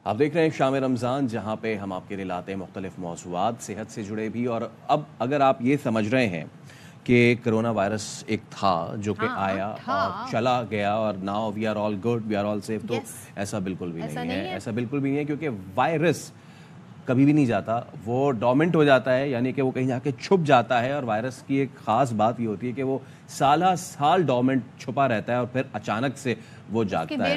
आप देख रहे हैं शाम रमज़ान, जहाँ पे हम आपके लिए लाते हैं मुख्तलिफ मौज़ूआत सेहत से जुड़े भी। और अब अगर आप ये समझ रहे हैं कि कोरोना वायरस एक था जो कि आया और चला गया और now we are all good, we are all safe, तो ऐसा बिल्कुल भी नहीं है। ऐसा बिल्कुल भी नहीं है, क्योंकि वायरस कभी भी नहीं जाता, वो डोमेंट हो जाता है, यानी कि वो कहीं जाके छुप जाता है। और वायरस की एक ख़ास बात ये होती है कि वो साल डोमेंट छुपा रहता है और फिर अचानक से वो जागता है।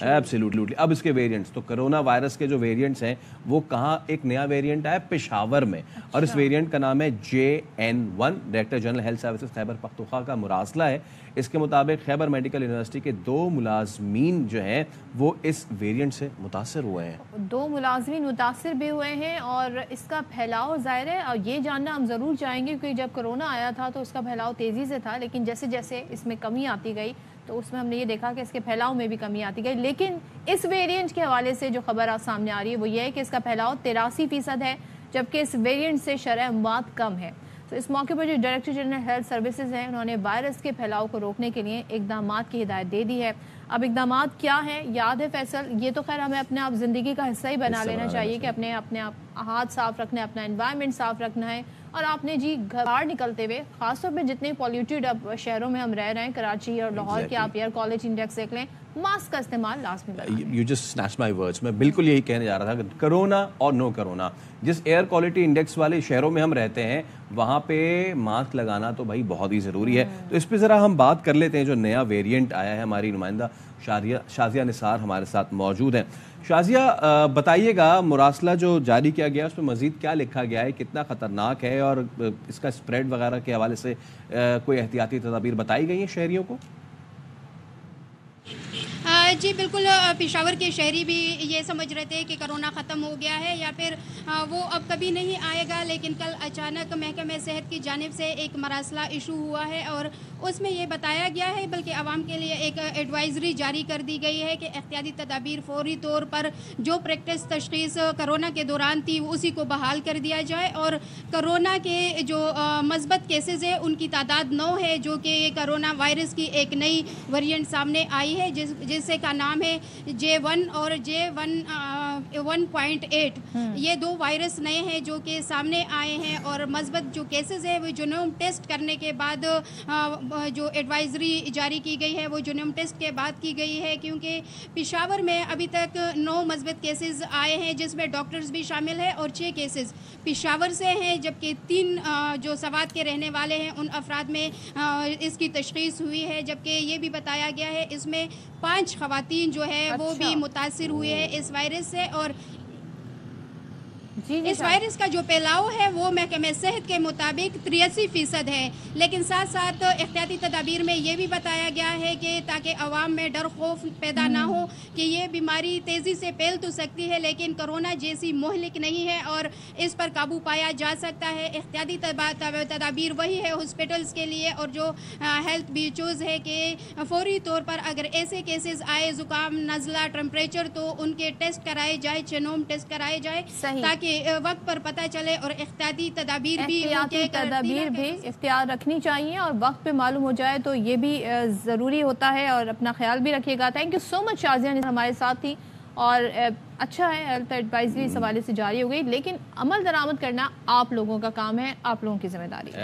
एब्सोल्युटली। अब इसके वेरिएंट्स, तो कोरोना वायरस के जो वेरिएंट्स हैं वो कहाँ, एक नया वेरिएंट आया पेशावर में। और इस वेरिएंट का नाम है JN1। Director general health services Khyber Pakhtunkhwa का मुरासला है। इसके मुताबिक खैबर मेडिकल यूनिवर्सिटी के 2 मुलाजमीन जो हैं वो इस वेरिएंट से मुतासर हुए हैं। 2 मुलाजमीन मुतासर भी हुए हैं और इसका फैलाव ज़ाहिर है, और ये जानना हम ज़रूर चाहेंगे, क्योंकि जब कोरोना आया था तो उसका फैलाव तेज़ी से था, लेकिन जैसे जैसे इसमें कमी आती गई तो उसमें हमने ये देखा कि इसके फैलाव में भी कमी आती गई। लेकिन इस वेरिएंट के हवाले से जो खबर आज सामने आ रही है वो ये है कि इसका फैलाव 83% है, जबकि इस वेरिएंट से शरह मौत कम है। तो इस मौके पर जो डायरेक्टर जनरल हेल्थ सर्विसेज हैं, उन्होंने वायरस के फैलाव को रोकने के लिए इकदामात की हिदायत दे दी है। अब इकदामात क्या हैं, याद है फैसल, ये तो खैर हमें अपने आप ज़िंदगी का हिस्सा ही बना लेना चाहिए कि अपने आप हाथ साफ रखना है, अपना एनवायरनमेंट साफ रखना है। और आपने जी घर बाहर निकलते हुए, खासतौर पे जितने पॉल्यूटेड अब शहरों में हम रह रहे हैं, कराची और लाहौर के आप एयर क्वालिटी इंडेक्स देख लें, मास्क का इस्तेमाल लाजमी बनाएं। You just snatch my words. मैं बिल्कुल यही कहने जा रहा था कि कोरोना और नो कोरोना, जिस एयर क्वालिटी इंडेक्स वाले शहरों में हम रहते हैं वहाँ पे मास्क लगाना तो भाई बहुत ही ज़रूरी है। तो इस पर ज़रा हम बात कर लेते हैं। जो नया वेरिएंट आया है, हमारी नुमाइंदा शाजिया निसार हमारे साथ मौजूद हैं। शाजिया, बताइएगा, मुरासला जो जारी किया गया उसमें मज़ीद क्या लिखा गया है, कितना ख़तरनाक है, और इसका स्प्रेड वगैरह के हवाले से कोई एहतियाती तदाबीर बताई गई हैं शहरियों को? जी बिल्कुल, पेशावर के शहरी भी ये समझ रहे थे कि कोरोना ख़त्म हो गया है या फिर वो अब कभी नहीं आएगा, लेकिन कल अचानक महकमे सेहत की जानिब से एक मरासला इशू हुआ है और उसमें ये बताया गया है, बल्कि आवाम के लिए एक एडवाइजरी जारी कर दी गई है कि एहतियाती तदाबीर फौरी तौर पर जो प्रैक्टिस तशख़ीस कोरोना के दौरान थी उसी को बहाल कर दिया जाए। और कोरोना के जो मस्बत केसेज़ है उनकी तादाद 9 है, जो कि कोरोना वायरस की एक नई वेरिएंट सामने आई है, जिससे का नाम है J1 और J1.8। ये 2 वायरस नए हैं जो कि सामने आए हैं। और मस्बत जो केसेस है वो जीनोम टेस्ट करने के बाद जो एडवाइजरी जारी की गई है वो जीनोम टेस्ट के बाद की गई है, क्योंकि पेशावर में अभी तक 9 मस्बत केसेस आए हैं, जिसमें डॉक्टर्स भी शामिल है और 6 केसेस पेशावर से हैं, जबकि 3 जो सवात के रहने वाले हैं उन अफराद में इसकी तशख़ीस हुई है। जबकि ये भी बताया गया है इसमें 5 ख़वातीन जो है वो भी मुतासिर हुए हैं इस वायरस से। और इस वायरस का जो फैलाव है वो महकमे सेहत के मुताबिक 83% है, लेकिन साथ साथ एहतियाती तदाबीर में ये भी बताया गया है कि ताकि अवाम में डर खौफ पैदा ना हो कि ये बीमारी तेज़ी से फैल तो सकती है लेकिन कोरोना जैसी मोहलिक नहीं है और इस पर काबू पाया जा सकता है। एहतियाती तदाबीर वही है हॉस्पिटल्स के लिए और जो हेल्थ बीचोज़ है कि फौरी तौर पर अगर ऐसे केसेस आए, ज़ुकाम, नज़ला, टेम्परेचर, तो उनके टेस्ट कराए जाए, जीनोम टेस्ट कराए जाए, ताकि वक्त पर पता चले। और एहतियाती तदाबीर भी इख्तियार रखनी चाहिए और वक्त पे मालूम हो जाए तो ये भी ज़रूरी होता है। और अपना ख्याल भी रखिएगा। Thank you so much Shazia, हमारे साथ थी। और अच्छा है, हेल्थ एडवाइजरी इस हवाले से जारी हो गई, लेकिन अमल दरामद करना आप लोगों का काम है, आप लोगों की जिम्मेदारी है।